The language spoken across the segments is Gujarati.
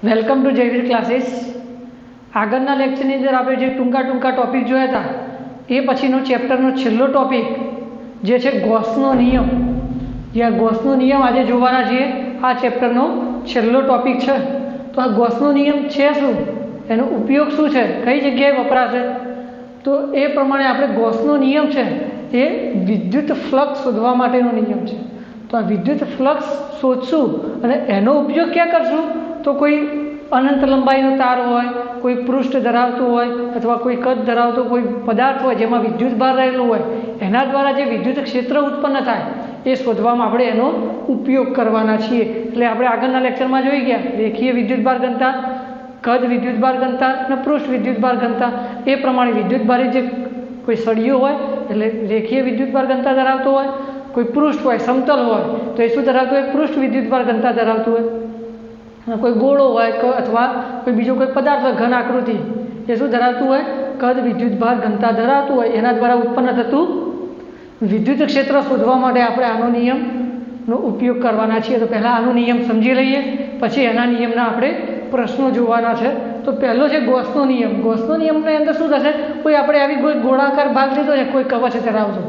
Welcome to Jayveer classes. આગળના લેક્ચરની અંદર આપણે જે ટૂંકા ટોપિક જોયા હતા એ પછીનો ચેપ્ટરનો છેલ્લો ટોપિક જે છે ગોસનો નિયમ. જે આ ગોસનો નિયમ આજે જોવાના છીએ. આ ચેપ્ટરનો છેલ્લો ટોપિક છે. તો આ ગોસનો નિયમ છે શું, એનો ઉપયોગ શું છે, કઈ જગ્યાએ વપરાશે, તો એ પ્રમાણે આપણે ગોસનો નિયમ છે એ વિદ્યુત ફ્લક્સ શોધવા માટેનો નિયમ છે. તો આ વિદ્યુત ફ્લક્સ શોધશું અને એનો ઉપયોગ ક્યાં કરશું, તો કોઈ અનંત લંબાઈનો તાર હોય, કોઈ પૃષ્ઠ ધરાવતું હોય અથવા કોઈ કદ ધરાવતો કોઈ પદાર્થ હોય જેમાં વિદ્યુત ભાર રહેલું હોય, એના દ્વારા જે વિદ્યુત ક્ષેત્ર ઉત્પન્ન થાય એ શોધવામાં આપણે એનો ઉપયોગ કરવાના છીએ. એટલે આપણે આગળના લેક્ચરમાં જોઈ ગયા રેખીય વિદ્યુત ભાર ઘનતા, કદ વિદ્યુત ભાર ઘનતા અને પૃષ્ઠ વિદ્યુત ભાર ઘનતા. એ પ્રમાણે વિદ્યુત ભારે જે કોઈ સળિયો હોય એટલે રેખીય વિદ્યુત ભાર ઘનતા ધરાવતો હોય, કોઈ પૃષ્ઠ હોય સમતલ હોય તો એ શું ધરાવતું હોય, પૃષ્ઠ વિદ્યુત ભાર ઘનતા ધરાવતું હોય. કોઈ ગોળો હોય અથવા કોઈ બીજો કોઈ પદાર્થ હોય ઘન આકૃતિ એ શું ધરાવતું હોય, કદ વિદ્યુત ભાર ઘનતા ધરાવતું હોય. એના દ્વારા ઉત્પન્ન થતું વિદ્યુત ક્ષેત્ર શોધવા માટે આપણે આનો નિયમનો ઉપયોગ કરવાના છીએ. તો પહેલાં આનો નિયમ સમજી લઈએ, પછી એના નિયમના આપણે પ્રશ્નો જોવાના છે. તો પહેલો છે ગોસનો નિયમ. ગોસનો નિયમની અંદર શું થશે, કોઈ આપણે આવી કોઈ ગોળાકાર ભાગ લીધો છે કોઈ કવચ ધરાવતો,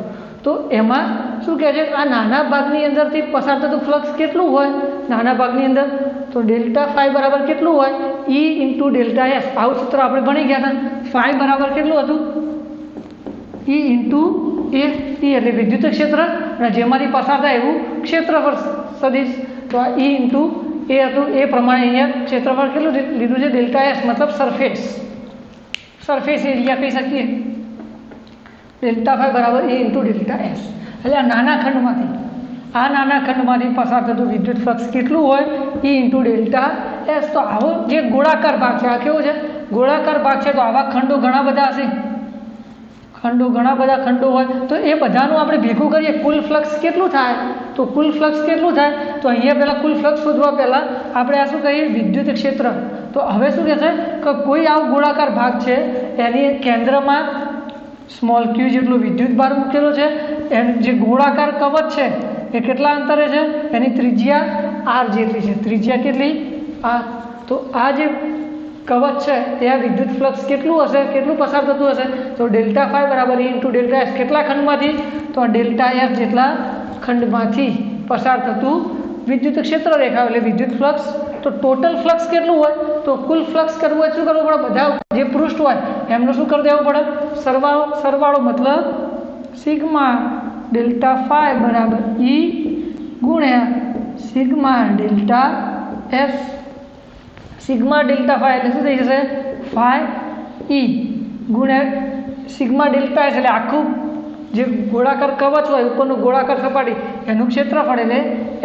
તો એમાં શું કહે છે, આ નાના ભાગની અંદરથી પસાર થતું ફ્લક્સ કેટલું હોય, નાના ભાગની અંદર તો ડેલ્ટા ફાઈ બરાબર કેટલું હોય, ઈ ઇન્ટુ ડેલ્ટા એસ. આવું સૂત્ર આપણે ભણી ગયા હતા. ફાઈ બરાબર કેટલું હતું, ઈ ઇન્ટુ એ, એટલે વિદ્યુત ક્ષેત્ર અને જેમાંથી પસાર થાય એવું ક્ષેત્રફળ સદિશ. તો આ ઈ ઇન્ટુ એ હતું. એ પ્રમાણે અહીંયા ક્ષેત્રફળ કેટલું લીધું છે, ડેલ્ટા એસ મતલબ સરફેસ એરિયા કહી શકીએ. ડેલ્ટા ફાઈ બરાબર એ ઇન્ટુ ડેલ્ટા એસ. એટલે આ નાના ખંડમાંથી પસાર થતું વિદ્યુત ફ્લક્સ કેટલું હોય, ઈ ઇન્ટુ ડેલ્ટા એસ. તો આવો જે ગોળાકાર ભાગ છે, આ કેવો છે, ગોળાકાર ભાગ છે. તો આવા ખંડો ઘણા બધા હશે, ઘણા બધા ખંડો હોય તો એ બધાનું આપણે ભેગું કરીએ, કુલ ફ્લક્સ કેટલું થાય, તો કુલ ફ્લક્સ કેટલું થાય, તો અહીંયા પહેલાં કુલ ફ્લક્સ શોધવા પહેલાં આપણે આ શું કહીએ, વિદ્યુત ક્ષેત્ર. તો હવે શું કહે છે કે કોઈ આવો ગોળાકાર ભાગ છે એની કેન્દ્રમાં સ્મોલ ક્યુ જેટલો વિદ્યુત ભાર મૂકેલો છે. એનું જે ગોળાકાર કવચ છે એ કેટલા અંતરે છે, એની ત્રિજ્યા આર જેટલી છે. ત્રિજ્યા કેટલી, આ. તો આ જે કવચ છે ત્યાં વિદ્યુત ફ્લક્સ કેટલું હશે, કેટલું પસાર થતું હશે, તો ડેલ્ટા ફાઈ બરાબર ઈ ઇન્ટુ ડેલ્ટા એસ. કેટલા ખંડમાંથી, તો આ ડેલ્ટા એફ જેટલા ખંડમાંથી પસાર થતું વિદ્યુત ક્ષેત્ર રેખાવ એટલે વિદ્યુત ફ્લક્સ. તો ટોટલ ફ્લક્સ કેટલું હોય, તો કુલ ફ્લક્સ કરવું હોય શું કરવું પડે, બધા જે પૃષ્ઠ હોય એમનું શું કરી દેવું પડે, સરવાળો મતલબ સિગ્મા ડેલ્ટા ફાઈ બરાબર ઈ ગુણ્યા sigma delta S. Sigma delta phi એટલે શું થઈ જશે, ફાઈ ઈ ગુણ્યા સિગ્મા ડેલ્ટા એસ એટલે આખું જે ગોળાકાર કવચ હોય ઉપરનું ગોળાકાર સપાટી એનું ક્ષેત્રફળ એટલે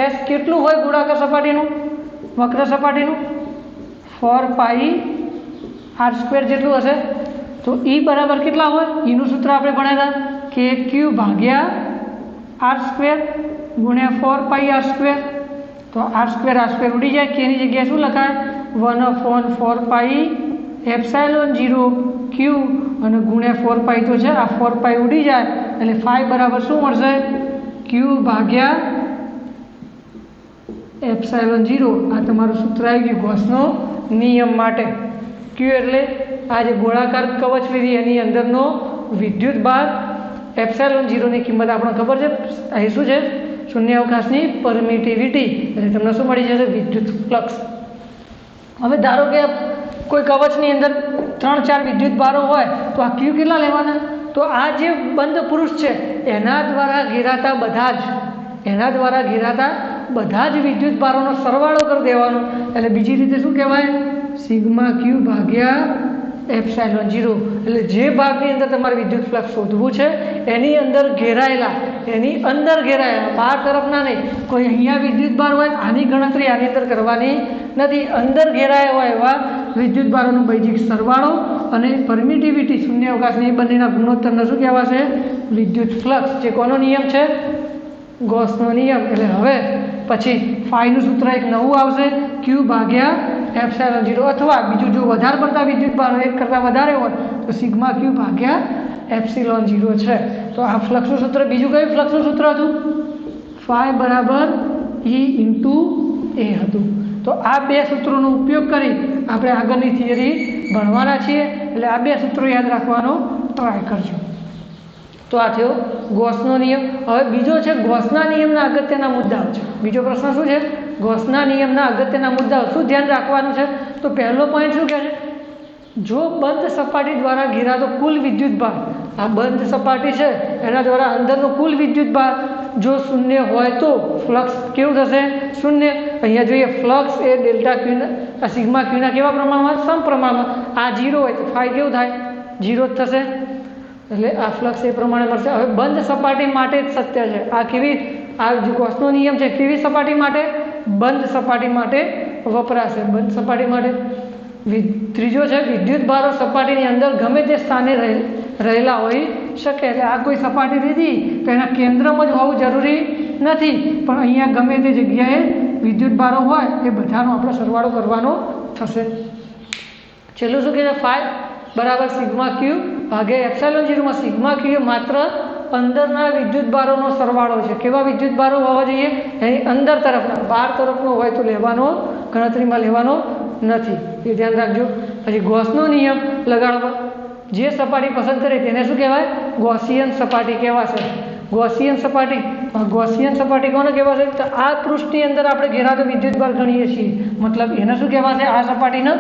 એસ કેટલું હોય ગોળાકાર સપાટીનું, વક્ર સપાટીનું, 4 પાઈ આર સ્ક્વેર જેટલું હશે. તો ઈ બરાબર કેટલા હોય, ઈનું સૂત્ર આપણે ભણ્યા હતા કે ક્યુ ભાગ્યા આર સ્ક્વેર ગુણ્યા 4 પાઈ આર સ્ક્વેર. તો આર સ્ક્વેર ઉડી જાય, કે એની જગ્યાએ શું લખાય, 1/4 પાઈ એપ્સાઇલોન 0 ક્યુ અને ગુણ્યા 4 પાઈ તો છે, આ 4 પાઈ ઉડી જાય એટલે ફાઈ બરાબર શું મળશે, ક્યુ ભાગ્યા એપ્સાઇલોન 0. આ તમારું સૂત્ર આવી ગયું ગોસનો નિયમ માટે. ક્યુ એટલે આ જે ગોળાકાર કવચ લીધી એની અંદરનો વિદ્યુત ભાર, એપ્સાઇલોન 0ની કિંમત આપણને ખબર છે, અહીં શું છે, શૂન્યાવકાશની પરમિટિવિટી. એટલે તમને શું મળી જશે, વિદ્યુત ફ્લક્સ. હવે ધારો કે કોઈ કવચની અંદર 3-4 વિદ્યુત ભારો હોય તો આ ક્યુ કેટલા લેવાના, તો આ જે બંધ પૃષ્ઠ છે એના દ્વારા ઘેરાતા બધા જ વિદ્યુત ભારોનો સરવાળો કરી દેવાનો. એટલે બીજી રીતે શું કહેવાય, સિગ્મા ક્યુ ભાગ્યા એપ્સાઇલોન 0. એટલે જે ભાગની અંદર તમારે વિદ્યુત ફ્લક્સ શોધવું છે એની અંદર ઘેરાયેલા બહાર તરફના નહીં. કોઈ અહીંયા વિદ્યુત ભાર હોય આની ગણતરી આની અંદર કરવાની નથી, અંદર ઘેરાયા હોય એવા વિદ્યુત ભારોનો બૈજિક સરવાળો અને પરમિટિવિટી શૂન્યાવકાશની બંનેના ગુણોત્તરને શું કહેવાશે, વિદ્યુત ફ્લક્સ. જે કોનો નિયમ છે, ગોસનો નિયમ. એટલે હવે પછી ફાઈનું સૂત્ર એક નવું આવશે, ક્યુ ભાગ્યા એપ્સાઇલોન 0, અથવા બીજું જો વધારે પડતા વિદ્યુત ભાર એક કરતાં વધારે હોય તો સિગ્મા ક્યુ ભાગ્યા એપ્સિલોન 0 છે. તો આ ફ્લક્સનું સૂત્ર, બીજું કયું ફ્લક્સનું સૂત્ર હતું, ફાઈ બરાબર ઈ ઇન્ટુ એ હતું. તો આ બે સૂત્રોનો ઉપયોગ કરી આપણે આગળની થિયરી ભણવાના છીએ, એટલે આ બે સૂત્રો યાદ રાખવાનો ટ્રાય કરજો. તો આ થયો ગોસનો નિયમ. હવે બીજો છે ગોસના નિયમના અગત્યના મુદ્દાઓ છે. બીજો પ્રશ્ન શું છે? ગોસના નિયમના અગત્યના મુદ્દાઓ. શું ધ્યાન રાખવાનું છે? તો પહેલો પોઈન્ટ શું કહે છે? જો બંધ સપાટી દ્વારા ઘેરાતો કુલ વિદ્યુત ભાર, આ બંધ સપાટી છે એના દ્વારા અંદરનો કુલ વિદ્યુત ભાર જો શૂન્ય હોય તો ફ્લક્સ કેવું થશે? શૂન્ય. અહીંયા જોઈએ ફ્લક્સ એ ડેલ્ટા ક્યુના સિગ્મા ક્યુના કેવા પ્રમાણમાં? સમપ્રમાણમાં. આ 0 હોય તો ફાઈ કેવું થાય? 0 જ થશે. એટલે આ ફ્લક્સ એ પ્રમાણે મળશે. હવે બંધ સપાટી માટે જ સત્ય છે આ. કેવી? આ જે ગોસનો નિયમ છે કેવી સપાટી માટે? બંધ સપાટી માટે વપરાશે. બંધ સપાટી માટે. ત્રીજો છે વિદ્યુત ભારો સપાટીની અંદર ગમે તે સ્થાને રહેલા હોઈ શકે. એટલે આ કોઈ સપાટી લીધી તો એના કેન્દ્રમાં જ હોવું જરૂરી નથી, પણ અહીંયા ગમે તે જગ્યાએ વિદ્યુત ભારો હોય એ બધાનો આપણે સરવાળો કરવાનો થશે. છેલ્લું શું કહે છે? ફાઈ બરાબર સિગ્મા ક્યુ ભાગે એપ્સિલોન 0 માં સિગ્મા ક્યુ માત્ર અંદરના વિદ્યુત ભારોનો સરવાળો છે. કેવા વિદ્યુત ભારો હોવા જોઈએ? એની અંદર તરફના. બહાર તરફનો હોય તો લેવાનો, ગણતરીમાં લેવાનો નથી, એ ધ્યાન રાખજો. પછી ગોસનો નિયમ લગાડવા જે સપાટી પસંદ કરે તેને શું કહેવાય? ગોસિયન સપાટી કહેવાશે. ગોસિયન સપાટી. ગોસિયન સપાટી કોને કહેવાશે? તો આ પૃષ્ઠની અંદર આપણે ઘેરાતો વિદ્યુત ભાર ગણીએ છીએ, મતલબ એને શું કહેવાશે? આ સપાટીને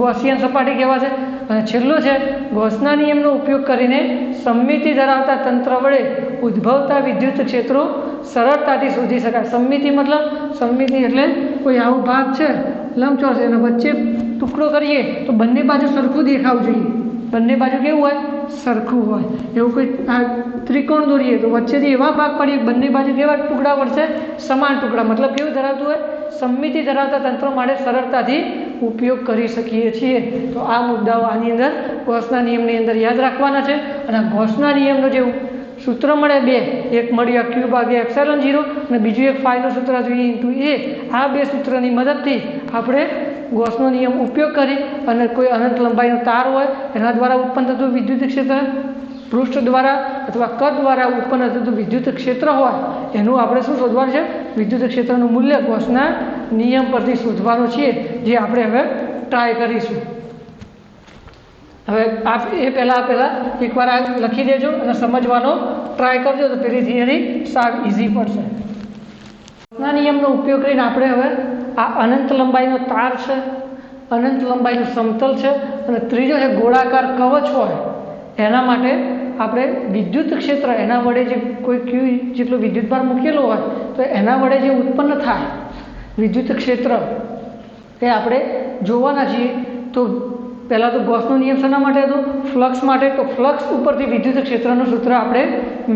ગોસિયન સપાટી કહેવાશે. અને છેલ્લો છે ગોસના નિયમનો ઉપયોગ કરીને સમમિતિ ધરાવતા તંત્ર વડે ઉદ્ભવતા વિદ્યુત ક્ષેત્રો સરળતાથી શોધી શકાય. સમમિતિ મતલબ? સમમિતિ એટલે કોઈ આવો ભાગ છે લંબચોરસ, એના વચ્ચે ટુકડો કરીએ તો બંને બાજુ સરખું દેખાવું જોઈએ. બંને બાજુ કેવું હોય? સરખું હોય. એવું કોઈ આ ત્રિકોણ દોરીએ તો વચ્ચેથી એવા ભાગ પાડીએ બંને બાજુ કેવા ટુકડા પડશે? સમાન ટુકડા. મતલબ કેવું ધરાવતું હોય? સમમિતિ ધરાવતા તંત્રો માટે સરળતાથી ઉપયોગ કરી શકીએ છીએ. તો આ મુદ્દાઓ આની અંદર ગોસના નિયમની અંદર યાદ રાખવાના છે. અને ગોસના નિયમનો જે સૂત્ર મળે બે, એક મળ્યું ક્યુ ભાગે એપ્સિલોન 0 અને બીજું એક ફાઈનું સૂત્ર જોઈએ × A. આ બે સૂત્રની મદદથી આપણે ગોસનો નિયમ ઉપયોગ કરી અને કોઈ અનંત લંબાઈનો તાર હોય એના દ્વારા ઉત્પન્ન થતું વિદ્યુત ક્ષેત્ર, પૃષ્ઠ દ્વારા અથવા કદ દ્વારા ઉત્પન્ન થતું વિદ્યુત ક્ષેત્ર હોય એનું આપણે શું શોધવાનું છે? વિદ્યુત ક્ષેત્રનું મૂલ્ય ગોસના નિયમ પરથી શોધવાનું છે, જે આપણે હવે ટ્રાય કરીશું. હવે એ પહેલાં એકવાર આ લખી દેજો અને સમજવાનો ટ્રાય કરજો તો પેલી થિયરી સાવ ઇઝી પડશે. ગોસના નિયમનો ઉપયોગ કરીને આપણે હવે આ અનંત લંબાઈનો તાર છે, અનંત લંબાઈનું સમતલ છે અને ત્રીજો છે ગોળાકાર કવચ હોય એના માટે આપણે વિદ્યુત ક્ષેત્ર એના વડે જે કોઈ ક્યુ જેટલો વિદ્યુતભાર મૂકેલો હોય તો એના વડે જે ઉત્પન્ન થાય વિદ્યુત ક્ષેત્ર એ આપણે જોવાના છીએ. તો પહેલાં તો ગોસનો નિયમ શેના માટે હતો? ફ્લક્સ માટે. તો ફ્લક્સ ઉપરથી વિદ્યુત ક્ષેત્રનું સૂત્ર આપણે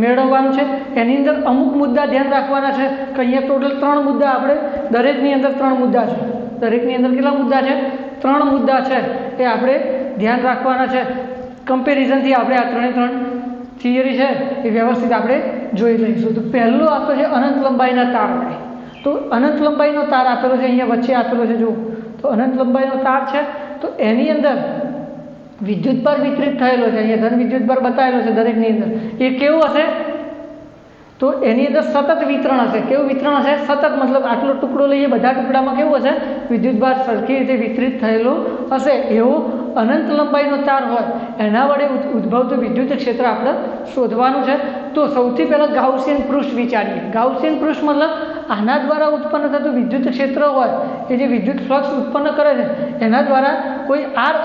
મેળવવાનું છે. એની અંદર અમુક મુદ્દા ધ્યાન રાખવાના છે કે અહીંયા ટોટલ 3 મુદ્દા આપણે દરેકની અંદર 3 મુદ્દા છે. દરેકની અંદર કેટલા મુદ્દા છે? 3 મુદ્દા છે. એ આપણે ધ્યાન રાખવાના છે. કમ્પેરિઝનથી આપણે આ 3 થિયરી છે એ વ્યવસ્થિત આપણે જોઈ લઈશું. તો પહેલો આપેલો છે અનંત લંબાઈના તાર વડે. તો અનંત લંબાઈનો તાર આપેલો છે, અહીંયા વચ્ચે આપેલો છે જુઓ. તો અનંત લંબાઈનો તાર છે તો એની અંદર વિદ્યુતભાર વિતરિત થયેલો છે. અહીંયા ધન વિદ્યુતભાર બતાવેલો છે દરેકની અંદર. એ કેવું હશે? તો એની અંદર સતત વિતરણ હશે. કેવું વિતરણ હશે? સતત. મતલબ આટલો ટુકડો લઈએ બધા ટુકડામાં કેવું હશે? વિદ્યુતભાર સરખી રીતે વિતરિત થયેલો હશે. એવો અનંત લંબાઈનો તાર હોય એના વડે ઉદ્ભવતું વિદ્યુત ક્ષેત્ર આપણે શોધવાનું છે. તો સૌથી પહેલાં ગાઉસિયન પૃષ્ઠ વિચારીએ. ગાઉસિયન પૃષ્ઠ મતલબ આના દ્વારા ઉત્પન્ન થતું વિદ્યુત ક્ષેત્ર હોય એ જે વિદ્યુત ફ્લક્સ ઉત્પન્ન કરે છે એના દ્વારા કોઈ આર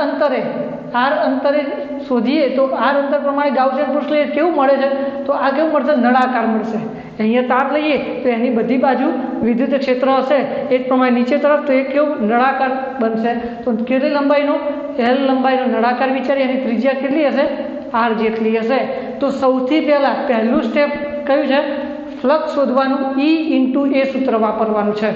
અંતરે શોધીએ તો આર અંતર પ્રમાણે ગાઉસિયન પૃષ્ઠ લઈએ કેવું મળે છે? તો આ કેવું મળશે? નળાકાર મળશે. અહીંયા તાર લઈએ તો એની બધી બાજુ વિદ્યુત ક્ષેત્ર હશે એ જ પ્રમાણે નીચે તરફ, તો એ કેવું? નળાકાર બનશે. તો કેટલી લંબાઈનો? L લંબાઈનો નળાકાર વિચારીએ. એની ત્રિજ્યા કેટલી હશે? R જેટલી હશે. તો સૌથી પહેલું સ્ટેપ કયું છે? ફ્લક્સ શોધવાનું. E × A સૂત્ર વાપરવાનું છે.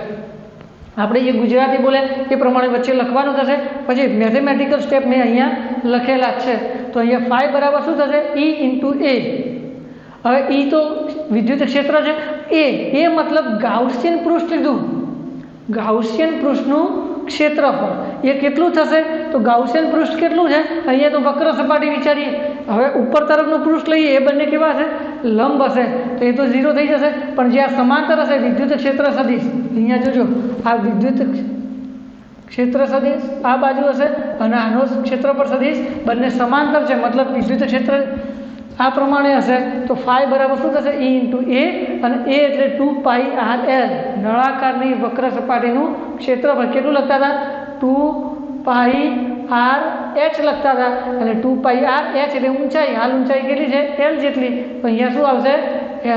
આપણે જે ગુજરાતી બોલે એ પ્રમાણે વચ્ચે લખવાનું થશે. પછી મેથેમેટિકલ સ્ટેપ મેં અહીંયા લખેલા છે. તો અહીંયા ફાઈ બરાબર શું થશે? E × A. હવે E તો વિદ્યુત ક્ષેત્ર છે. એ મતલબ ગાઉસિયન પૃષ્ઠ લીધું. ગાઉસિયન પૃષ્ઠનું ક્ષેત્રફળ એ કેટલું થશે? તો ગાઉસિયન પૃષ્ઠ કેટલું છે? અહીંયા તો વક્ર સપાટી વિચારીએ. હવે ઉપર તરફનું પૃષ્ઠ લઈએ એ બંને કેવા હશે? લંબ હશે. તો એ તો 0 થઈ જશે. પણ જે આ સમાંતર હશે વિદ્યુત ક્ષેત્ર સદિશ, અહીંયા જોજો આ વિદ્યુત ક્ષેત્ર સદિશ આ બાજુ હશે અને આનો ક્ષેત્રફળ સદિશ બંને સમાંતર છે, મતલબ વિદ્યુત ક્ષેત્ર આ પ્રમાણે હશે તો ફાઈ બરાબર શું થશે E ઇન્ટુ એ, અને એ એટલે 2πr l નળાકારની વક્ર સપાટીનું ક્ષેત્રફળ કેટલું લખતા હતા 2πr h લખતા હતા, અને 2πr h એટલે ઊંચાઈ, હાલ ઊંચાઈ કેટલી છે l જેટલી, તો અહીંયા શું આવશે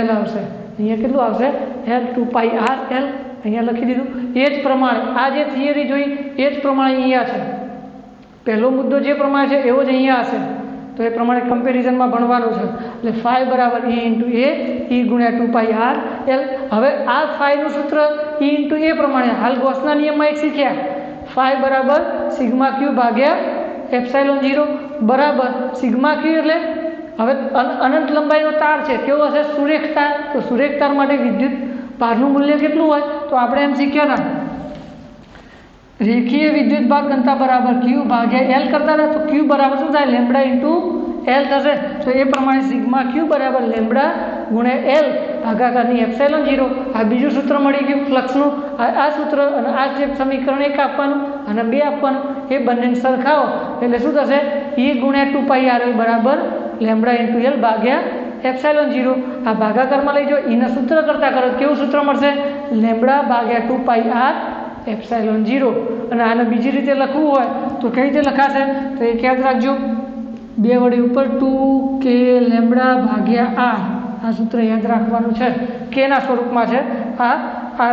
l આવશે, અહીંયા કેટલું આવશે l 2πr l અહીંયા લખી દીધું। એ જ પ્રમાણે આ જે થિયરી જોઈ એ જ પ્રમાણે અહીંયા છે, પહેલો મુદ્દો જે પ્રમાણે છે એવો જ અહીંયા હશે, તો એ પ્રમાણે કમ્પેરિઝનમાં ભણવાનું છે। એટલે ફાઈ બરાબર E ઇન્ટુ એ, E ગુણ્યા 2πr l। હવે આ ફાઈનું સૂત્ર E ઇન્ટુ એ પ્રમાણે હાલ ગૌસના નિયમમાં એક શીખ્યા, ફાઈ બરાબર સિગ્મા ક્યુ ભાગ્યા એપ્સાઇલોન 0 બરાબર સિગ્મા ક્યુ એટલે હવે અનંત લંબાઈનો તાર છે, કેવો હશે સુરેખ તાર, તો સુરેખ તાર માટે વિદ્યુત ભારનું મૂલ્ય કેટલું હોય તો આપણે એમ શીખ્યા હતા રેખીય વિદ્યુત ભાર ઘનતા બરાબર ક્યુ ભાગ્યા l કરતા હતા, તો ક્યુ બરાબર શું થાય લેમ્બડા ઇન્ટુ l થશે, તો એ પ્રમાણે સિગ્મા ક્યુ બરાબર લેમ્બડા ગુણ્યા l ભાગાકારની એપ્સાઇલોન 0। આ બીજું સૂત્ર મળી ગયું ફ્લક્સનું, આ સૂત્ર અને આ જે સમીકરણ 1 આપવાનું અને 2 આપવાનું એ બંનેને સરખાવો એટલે શું થશે E ગુણ્યા 2πr l બરાબર લેમ્બડા ઇન્ટુ l ભાગ્યા એપ્સાઇલોન 0। આ ભાગાકારમાં લઈ જાઓ, એના સૂત્ર કરતાં કરો કેવું સૂત્ર મળશે લેમ્બડા ભાગ્યા 2πr એપ્સાઇલોન 0। અને આને બીજી રીતે લખવું હોય તો કઈ રીતે લખાશે તો એક યાદ રાખજો, 2 વડે ઉપર 2k લેમ્બડા ભાગ્યા r, આ સૂત્ર યાદ રાખવાનું છે, k ના સ્વરૂપમાં છે, આ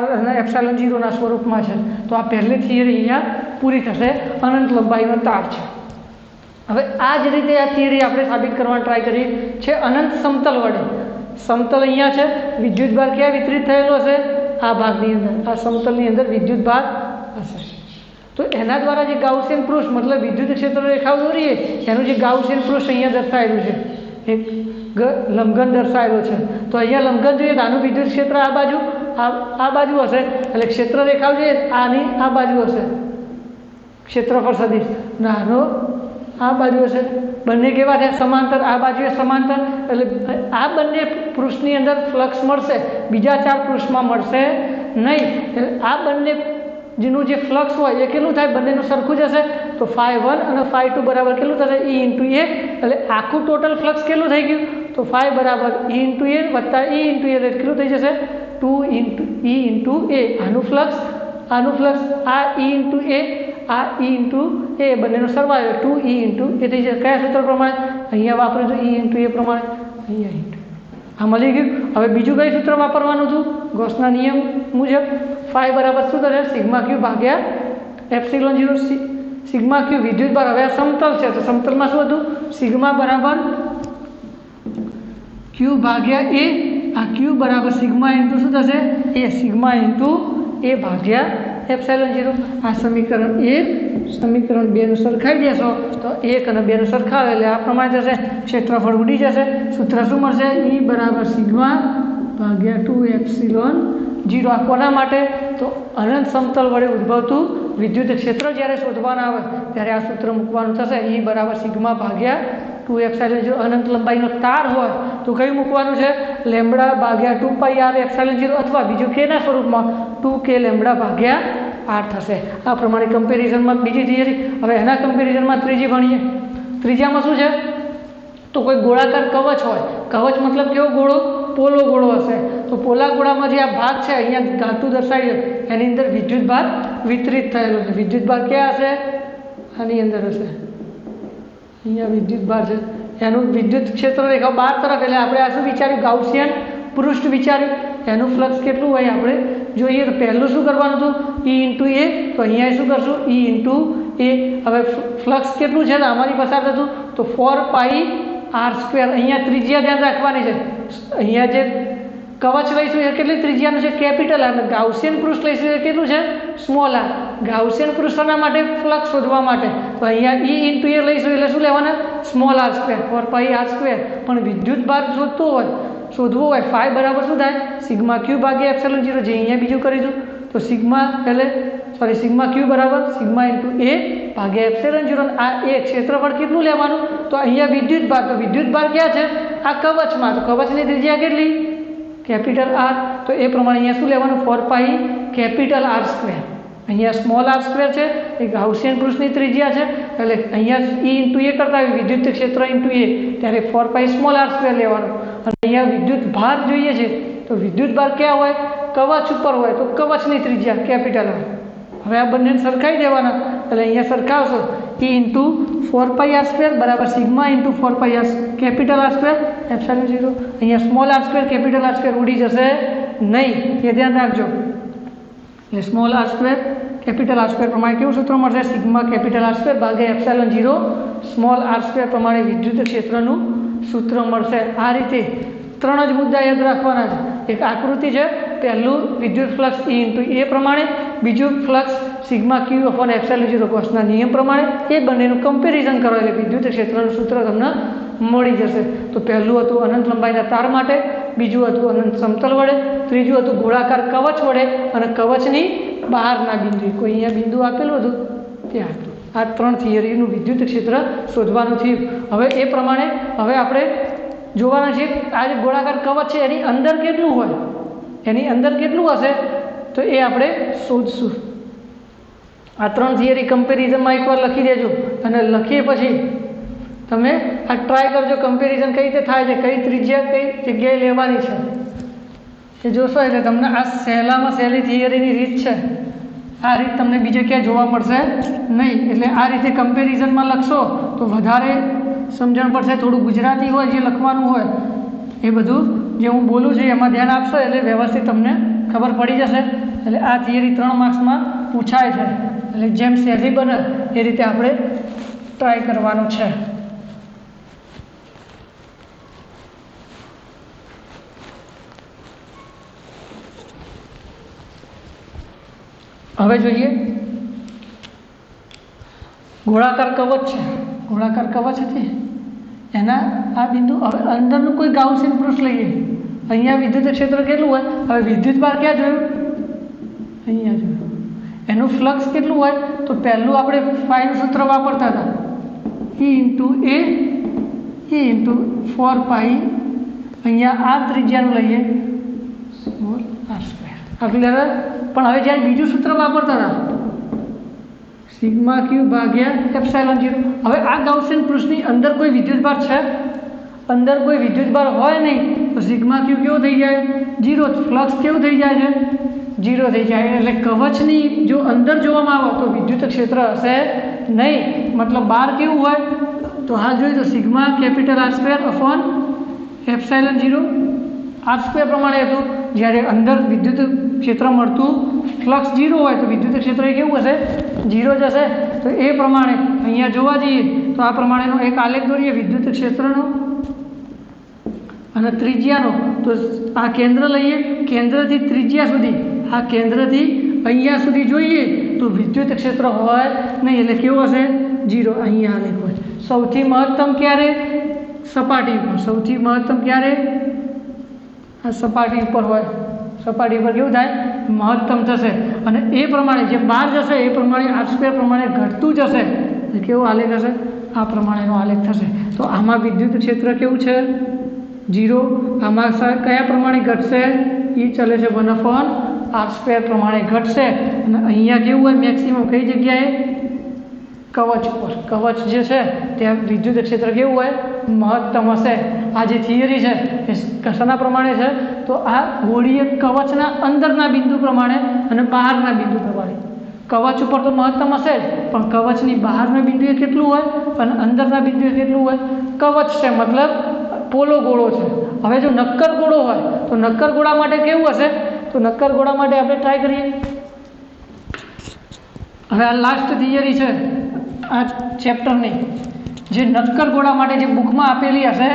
r એપ્સાઇલોન 0 ના સ્વરૂપમાં છે। તો આ પહેલી થિયરી અહીંયા પૂરી થશે, અનંત લંબાઈનો તાર છે। હવે આ જ રીતે આ થિયરી આપણે સાબિત કરવાની ટ્રાય કરી છે અનંત સમતલ વડે। સમતલ અહીંયા છે, વિદ્યુત ભાર ક્યાં વિતરિત થયેલો છે આ ભાગની અંદર, આ સમતલની અંદર વિદ્યુત ભાર હશે, તો એના દ્વારા જે ગાઉસિયન પૃષ્ઠ મતલબ વિદ્યુત ક્ષેત્ર રેખાઓ દોરીએ એનું જે ગાઉસિયન પૃષ્ઠ અહીંયા દર્શાવેલું છે, એક લંબઘન દર્શાવેલો છે, તો અહીંયા લંબઘન જોઈએ તો આનું વિદ્યુત ક્ષેત્ર આ બાજુ હશે, એટલે ક્ષેત્ર રેખાઓ જોઈએ આની આ બાજુ હશે ક્ષેત્રફળ સદિશ, નાનો આ બાજુ હશે, બંને કેવા છે સમાંતર, આ બાજુએ સમાંતર, એટલે આ બંને પૃષ્ઠની અંદર ફ્લક્સ મળશે, બીજા 4 પૃષ્ઠમાં મળશે નહીં। એટલે આ બંને જેનું જે ફ્લક્સ હોય એ કેટલું થાય બંનેનું સરખું જ હશે, તો φ1 અને φ2 બરાબર કેટલું થશે E ઇન્ટુ એ, એટલે આખું ટોટલ ફ્લક્સ કેટલું થઈ ગયું તો φ બરાબર E ઇન્ટુ એ વત્તા E ઇન્ટુ એ કેટલું થઈ જશે 2 ઇન્ટુ E ઇન્ટુ એ, આનું ફ્લક્સ આ E ઇન્ટુ એ, આ E ઇન્ટુ એ બંનેનો સરવાળો 2E ઇન્ટુ એ થઈ જશે, કયા સૂત્ર પ્રમાણે અહીંયા વાપરીશું E ઇન્ટુ એ પ્રમાણે, અહીંયા ઇન્ટુ આ મળી ગયું। હવે બીજું કઈ સૂત્ર વાપરવાનું હતું ગૌસના નિયમ મુજબ, ફાઈ બરાબર શું થશે સિગ્મા ક્યુ ભાગ્યા એપ્સિલોન 0, સિગ્મા ક્યુ વિદ્યુત ભાર, હવે આ સમતલ છે તો સમતલમાં શું હતું સિગ્મા બરાબર ક્યુ ભાગ્યા એ, આ ક્યુ બરાબર સિગ્મા ઇન્ટુ શું થશે એ, સિગ્મા ઇન્ટુ એ ભાગ્યા એપ્સિલોન 0। આ સમીકરણ 1 સમીકરણ 2 નું સરખાઈ દેશો તો 1 અને 2 નું સરખાવે એટલે આ પ્રમાણે થશે, ક્ષેત્રફળ ઉડી જશે, સૂત્ર શું મળશે E બરાબર સિગ્મા ભાગ્યા 2 એપ્સિલોન 0। આ કોના માટે તો અનંત સમતલ વડે ઉદ્ભવતું વિદ્યુત ક્ષેત્ર જ્યારે શોધવાના આવે ત્યારે આ સૂત્ર મૂકવાનું થશે, E બરાબર સિગ્મા ભાગ્યા 2 એપ્સિલોન 0। અનંત લંબાઈનો તાર હોય તો કયું મૂકવાનું છે લેમ્બડા ભાગ્યા 2πr એપ્સિલોન 0 અથવા બીજું k ના સ્વરૂપમાં 2k લેમ્બડા ભાગ્યા r થશે। આ પ્રમાણે કમ્પેરિઝનમાં બીજી થિયરી। હવે એના કમ્પેરિઝનમાં ત્રીજી ભણીએ। ત્રીજામાં શું છે તો કોઈ ગોળાકાર કવચ હોય, કવચ મતલબ કેવો ગોળો પોલો ગોળો હશે, તો પોલા ગોળામાં જે આ ભાગ છે અહીંયા ધાતુ દર્શાવી એની અંદર વિદ્યુત ભાર વિતરિત થયેલો છે, વિદ્યુત ભાર ક્યાં હશે આની અંદર હશે, અહીંયા વિદ્યુત ભાર છે, એનું વિદ્યુત ક્ષેત્ર રેખા 12 તરફ, એટલે આપણે આ શું વિચાર્યું ગાઉસિયન પૃષ્ઠ વિચાર્યું, એનું ફ્લક્સ કેટલું હોય આપણે જોઈએ। તો પહેલું શું કરવાનું હતું E ઇન્ટુ એ, તો અહીંયા શું કરશું E ઇન્ટુ એ। હવે ફ્લક્સ કેટલું છે આમાંથી પસાર થતું તો 4πr², અહીંયા ત્રિજ્યા ધ્યાન રાખવાની છે, અહીંયા જે કવચ લઈશું એ કેટલી ત્રિજ્યાનું છે કેપિટલ આર, અને ગાઉસિયન પૃષ્ઠ લઈશું એ કેટલું છે સ્મોલ આર। ગાઉસિયન પૃષ્ઠના માટે ફ્લક્સ શોધવા માટે તો અહીંયા E ઇન્ટુ એ લઈશું એટલે શું લેવાના સ્મોલ r², 4πr², પણ વિદ્યુત ભાર શોધવું હોય ફાઈ બરાબર શું થાય સિગ્મા ક્યુ ભાગ્યા એપ્સિલોન 0, જે અહીંયા બીજું કરીશું તો સિગ્મા ક્યુ બરાબર સિગ્મા ઇન્ટુ એ ભાગ્યા એપ્સિલોન 0। આ એ ક્ષેત્રફળ કેટલું લેવાનું તો અહીંયા વિદ્યુત ભાર, તો વિદ્યુત ભાર ક્યાં છે આ કવચમાં, તો કવચની ત્રિજ્યા કેટલી કેપિટલ R, તો એ પ્રમાણે અહીંયા શું લેવાનું 4π કેપિટલ R²। અહીંયા સ્મોલ આર સ્ક્વેર છે, એ ગાઉસિયન પૃષ્ઠની ત્રિજ્યા છે, એટલે અહીંયા E ઇન્ટુ એ કરતા હોય વિદ્યુત ક્ષેત્ર ઇન્ટુ એ, ત્યારે 4 પાઈ સ્મોલ આર સ્ક્વેર લેવાનો. અને અહીંયા વિદ્યુત ભાર જોઈએ છે, તો વિદ્યુત ભાર ક્યાં હોય? કવચ ઉપર હોય, તો કવચની ત્રિજ્યા કેપિટલ હોય. હવે આ બંને સરખાઈ દેવાના, એટલે અહીંયા સરખાવશો E into 4 pi R square બરાબર sigma into 4 pi R capital R square epsilon 0. અહીંયા small R square capital R square ઉડી જશે નહીં, એ ધ્યાન રાખજો. એટલે small R square capital R square પ્રમાણે કેવું સૂત્ર મળશે? સિગ્મા કેપિટલ આર સ્ક્વેર ભાગ્યા એપ્સિલોન 0 સ્મોલ આર સ્ક્વેર પ્રમાણે વિદ્યુત ક્ષેત્રનું સૂત્ર મળશે. આ રીતે 3 જ મુદ્દા યાદ રાખવાના છે. એક આકૃતિ છે, પહેલું વિદ્યુત ફ્લક્સ E ઇન્ટુ એ પ્રમાણે, બીજું ફ્લક્સ સિગ્મા ક્યુ અપોન એપ્સિલોન 0 ગૌસના નિયમ પ્રમાણે. એ બંનેનું કમ્પેરિઝન કરો એટલે વિદ્યુત ક્ષેત્રનું સૂત્ર તમને મળી જશે. તો પહેલું હતું અનંત લંબાઈના તાર માટે, બીજું હતું અનંત સમતલ વડે, ત્રીજું હતું ગોળાકાર કવચ વડે અને કવચની બહારના બિંદુ. કોઈ અહીંયા બિંદુ આપેલું હતું ત્યાં. આ 3 થિયરીનું વિદ્યુત ક્ષેત્ર શોધવાનું થયું. હવે એ પ્રમાણે હવે આપણે જોવાના છે આ જે ગોળાકાર કવચ છે એની અંદર કેટલું હોય, એની અંદર કેટલું હશે, તો એ આપણે શોધશું. આ 3 થિયરી કમ્પેરિઝનમાં એકવાર લખી દેજો, અને લખીએ પછી તમે આ ટ્રાય કરજો કમ્પેરિઝન કઈ રીતે થાય છે, કઈ ત્રિજ્યા કઈ જગ્યાએ લેવાની છે એ જોશો એટલે તમને આ સહેલામાં સહેલી થિયરીની રીત છે. આ રીત તમને બીજે ક્યાંય જોવા મળશે નહીં. એટલે આ રીતે કમ્પેરિઝનમાં લખશો તો વધારે સમજણ પડશે. થોડું ગુજરાતી હોય જે લખવાનું હોય એ બધું જે હું બોલું છું એમાં ધ્યાન આપશો એટલે વ્યવસ્થિત તમને ખબર પડી જશે. એટલે આ થિયરી 3 માર્ક્સમાં પૂછાય છે, એટલે જેમ સહેલી બને એ રીતે આપણે ટ્રાય કરવાનું છે. હવે જોઈએ ગોળાકાર કવચ છે, ગોળાકાર કવચ હતી એના આ બિંદુ. હવે અંદરનું કોઈ ગાઉસિયન પૃષ્ઠ લઈએ, અહીંયા વિદ્યુત ક્ષેત્ર કેટલું હોય? હવે વિદ્યુત ભાર ક્યાં જોયું? અહીંયા જોયું. એનું ફ્લક્સ કેટલું હોય? તો પહેલું આપણે ફાઈનું સૂત્ર વાપરતા હતા, E ઇન્ટુ એ E ઇન્ટુ 4 પાઈ. અહીંયા આ ત્રિજ્યાનું લઈએ સ્મોલ આર સ્ક્વેર. ક્લિયર? પણ હવે જ્યારે બીજું સૂત્ર વાપરતા હતા સિગ્મા ક્યુ ભાગ્યા એપ્સિલોન 0. હવે આ ગાઉસિયન પૃષ્ઠની અંદર કોઈ વિદ્યુતભાર છે? અંદર કોઈ વિદ્યુતભાર હોય નહીં તો સિગ્મા ક્યુ કેવો થઈ જાય? 0. ફ્લક્સ કેવું થઈ જાય છે? 0 થઈ જાય. એટલે કવચની જો અંદર જોવામાં આવે તો વિદ્યુત ક્ષેત્ર હશે નહીં. મતલબ બહાર કેવું હોય? તો હાલ જોઈએ તો sigma capital R square upon epsilon 0 R square પ્રમાણે હતું. જ્યારે અંદર વિદ્યુત ક્ષેત્ર મળતું ફ્લક્સ 0 હોય તો વિદ્યુત ક્ષેત્ર કેવું હશે? 0 જ હશે. તો એ પ્રમાણે અહીંયા જોવા જઈએ તો આ પ્રમાણેનો એક આલેખ દોરીએ વિદ્યુત ક્ષેત્રનો અને ત્રિજ્યાનો. તો આ કેન્દ્ર લઈએ, કેન્દ્રથી ત્રિજ્યા સુધી, આ કેન્દ્રથી અહીંયા સુધી જોઈએ તો વિદ્યુત ક્ષેત્ર હોય નહીં. એટલે કેવું હશે? 0. અહીંયા આલેખ હોય. સૌથી મહત્તમ ક્યારે? સપાટી ઉપર. સૌથી મહત્તમ ક્યારે? આ સપાટી ઉપર હોય. સપાટી પર કેવું થાય? મહત્તમ થશે. અને એ પ્રમાણે જે બહાર જશે એ પ્રમાણે આર સ્ક્વેર પ્રમાણે ઘટતું જશે. કેવું આલેખ હશે? આ પ્રમાણેનો આલેખ થશે. તો આમાં વિદ્યુત ક્ષેત્ર કેવું છે? 0. આમાં કયા પ્રમાણે ઘટશે? એ ચલે છે 1/r² પ્રમાણે ઘટશે. અને અહીંયા કેવું હોય? મેક્સિમમ કઈ જગ્યાએ? કવચ ઉપર. કવચ જે છે ત્યાં વિદ્યુત ક્ષેત્ર કેવું હોય? મહત્તમ હશે. આ જે થિયરી છે એ કશાના પ્રમાણે છે? તો આ ગોળીય કવચના અંદરના બિંદુ પ્રમાણે અને બહારના બિંદુ પ્રમાણે. કવચ ઉપર તો મહત્તમ હશે જ, પણ કવચની બહારના બિંદુએ કેટલું હોય અને અંદરના બિંદુએ કેટલું હોય? કવચ છે મતલબ પોલો ગોળો છે. હવે જો નક્કર ગોળો હોય તો નક્કર ગોળા માટે કેવું હશે? તો નક્કર ગોળા માટે આપણે ટ્રાય કરીએ. હવે આ લાસ્ટ થિયરી છે આ ચેપ્ટરની, જે નક્કર ગોળા માટે જે બુકમાં આપેલી હશે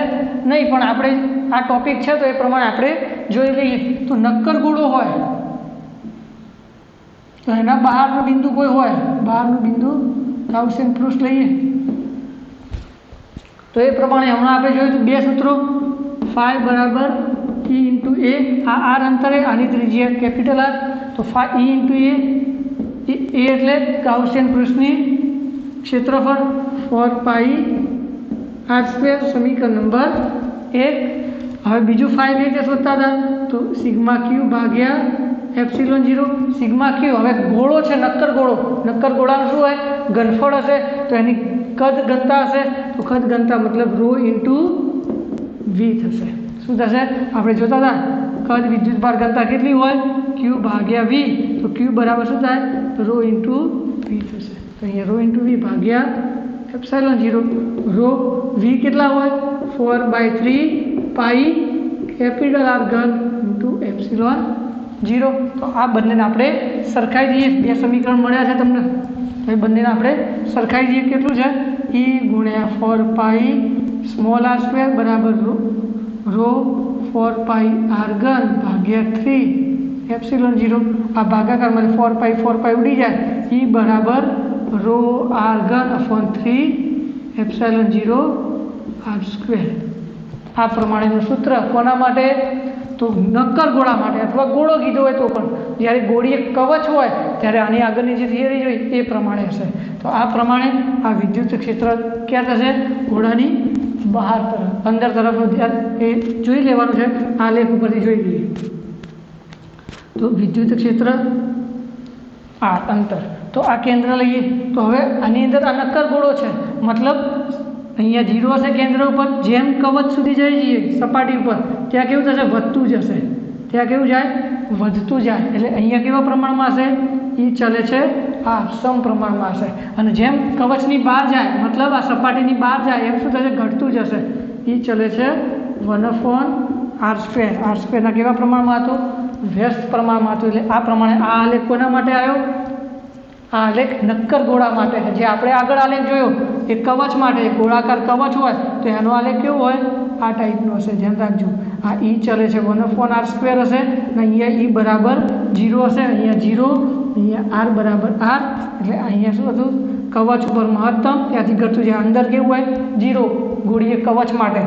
નહીં, પણ આપણે આ ટોપિક છે તો એ પ્રમાણે આપણે જોઈ લઈએ. તો નક્કર ગોળો હોય તો એના બહારનું બિંદુ કોઈ હોય, બહારનું બિંદુ ગાઉસિયન પૃષ્ઠ લઈએ તો એ પ્રમાણે હમણાં આપણે જોયું તો બે સૂત્રો, ફાઈ બરાબર E ઇન્ટુ એ, આ આર અંતરે, આની ત્રિજ્યા કેપિટલ આર, તો ફાઈ E ઇન્ટુ એ એટલે ગાઉસિયન પૃષ્ઠની ક્ષેત્રફળ 4πr², સમીકરણ નંબર 1. હવે બીજું ફાઈ કઈ રીતે શોધતા હતા? તો સિગ્મા ક્યુ ભાગ્યા એપ્સિલોન 0 સિગ્મા ક્યુ. હવે ગોળો છે, નક્કર ગોળાનું શું હોય? ઘનફળ હશે તો એની કદ ઘનતા હશે, તો કદ ઘનતા મતલબ રો ઇન્ટુ વી થશે. શું થશે? આપણે જોતા હતા કદ વિદ્યુતભાર ઘનતા કેટલી હોય? ક્યુ ભાગ્યા વી. તો ક્યુ બરાબર શું થાય? તો રો ઇન્ટુ વી થશે. તો અહીંયા રો ઇન્ટુ વી ભાગ્યા એપ્સિલોન 0. રો વી કેટલા હોય? 4/3 પાઈ કેપિટલ આર ઘન ઇન્ટુ એપ્સિલોન 0. તો આ બંનેને આપણે સરખાઈ દઈએ. બે સમીકરણ મળ્યા છે તમને, તો એ બંનેને આપણે સરખાઈ દઈએ. કેટલું છે? E ગુણ્યા 4 પાઈ સ્મોલ આર સ્ક્વેર બરાબર રો 4 પાઈ આર ઘન ભાગ્યા 3 એપ્સિલોન 0. આ ભાગાકારમાં 4 પાઈ ઉડી જાય. E બરાબર રો આર ઘન અપોન 3 એપ્સિલોન 0 આર સ્ક્વેર. આ પ્રમાણેનું સૂત્ર કોના માટે? તો નક્કર ગોળા માટે, અથવા ગોળો કીધો હોય તો પણ. જ્યારે ગોળી એક કવચ હોય ત્યારે આની આગળની જે થિયરી જોઈ એ પ્રમાણે હશે. તો આ પ્રમાણે આ વિદ્યુત ક્ષેત્ર ક્યાં થશે? ગોળાની બહાર તરફ, અંદર તરફનું ધ્યાન એ જોઈ લેવાનું છે. આ લેખ ઉપરથી જોઈ લઈએ. તો વિદ્યુત ક્ષેત્ર આ અંતર, તો આ કેન્દ્ર લઈએ. તો હવે આની અંદર આ નક્કર ગોળો છે, મતલબ અહીંયા 0 હશે કેન્દ્ર ઉપર. જેમ કવચ સુધી જઈ જઈએ સપાટી ઉપર, ત્યાં કેવું થશે? વધતું જશે. ત્યાં કેવું જાય? વધતું જાય. એટલે અહીંયા કેવા પ્રમાણમાં હશે? એ ચલે છે આ સમપ્રમાણમાં હશે. અને જેમ કવચની બહાર જાય, મતલબ આ સપાટીની બહાર જાય, એમ શું થશે? ઘટતું જશે. એ ચલે છે 1/r². r² કેવા પ્રમાણમાં હતું? વ્યસ્ત પ્રમાણમાં હતું. એટલે આ પ્રમાણે આ આલેખ કોના માટે આવ્યો? આ આલેખ નક્કર ગોળા માટે છે. જે આપણે આગળ આલેખ જોયો એ કવચ માટે, ગોળાકાર કવચ હોય તો એનો આલેખ કેવો હોય? આ ટાઈપનો હશે. ધ્યાન રાખજો. આ E ચલે છે 1/r² હશે, અને અહીંયા E બરાબર 0 હશે. અહીંયા 0, અહીંયા r બરાબર r. એટલે અહીંયા શું હતું? કવચ ઉપર મહત્તમ, ત્યાંથી ઘટતું જાય. અંદર કેવું હોય? 0. ગોળીય કવચ માટે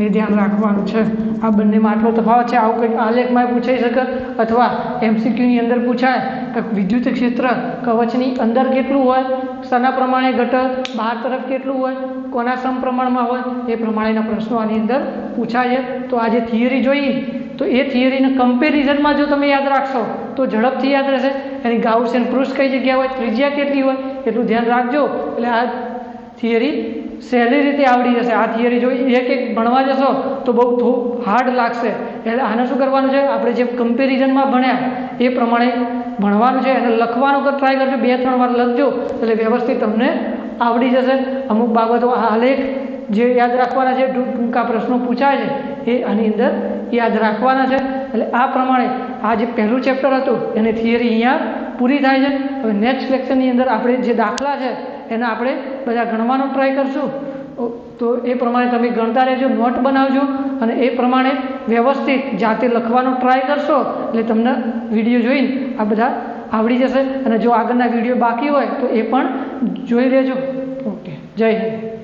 એ ધ્યાન રાખવાનું છે. આ બંનેમાં આટલો તફાવત છે. આવું કંઈક આલેખમાં પૂછાઈ શકે, અથવા MCQની અંદર પૂછાય કે વિદ્યુત ક્ષેત્ર કવચની અંદર કેટલું હોય, શાના પ્રમાણે ઘટે, બહાર તરફ કેટલું હોય, કોના સમપ્રમાણમાં હોય, એ પ્રમાણેના પ્રશ્નો આની અંદર પૂછાય છે. તો આ જે થિયરી જોઈ, તો એ થિયરીના કમ્પેરિઝનમાં જો તમે યાદ રાખશો તો ઝડપથી યાદ રહેશે. એની ગાઉસ એન્ડ પ્રુસ કઈ જગ્યા હોય, ત્રિજ્યા કેટલી હોય, એટલું ધ્યાન રાખજો. એટલે આ થિયરી સહેલી રીતે આવડી જશે. આ થિયરી જો એક ભણવા જશો તો બહુ હાર્ડ લાગશે. એટલે આને શું કરવાનું છે? આપણે જે કમ્પેરિઝનમાં ભણ્યા એ પ્રમાણે ભણવાનું છે. અને લખવાનું ટ્રાય કરજો, 2-3 વાર લખજો એટલે વ્યવસ્થિત તમને આવડી જશે. અમુક બાબતો આ આલેખ જે યાદ રાખવાના છે, ટૂંકા પ્રશ્નો પૂછાય છે એ આની અંદર યાદ રાખવાના છે. એટલે આ પ્રમાણે આ જે પહેલું ચેપ્ટર હતું એની થિયરી અહીંયા પૂરી થાય છે. હવે નેક્સ્ટ લેક્ચરની અંદર આપણે જે દાખલા છે એના આપણે બધા ગણવાનો ટ્રાય કરશું. તો એ પ્રમાણે તમે ગણતા રહેજો, નોટ બનાવજો, અને એ પ્રમાણે વ્યવસ્થિત જાતે લખવાનો ટ્રાય કરશો એટલે તમને વિડીયો જોઈને આ બધા આવડી જશે. અને જો આગળના વિડીયો બાકી હોય તો એ પણ જોઈ લેજો. ઓકે, જય હિન્દ.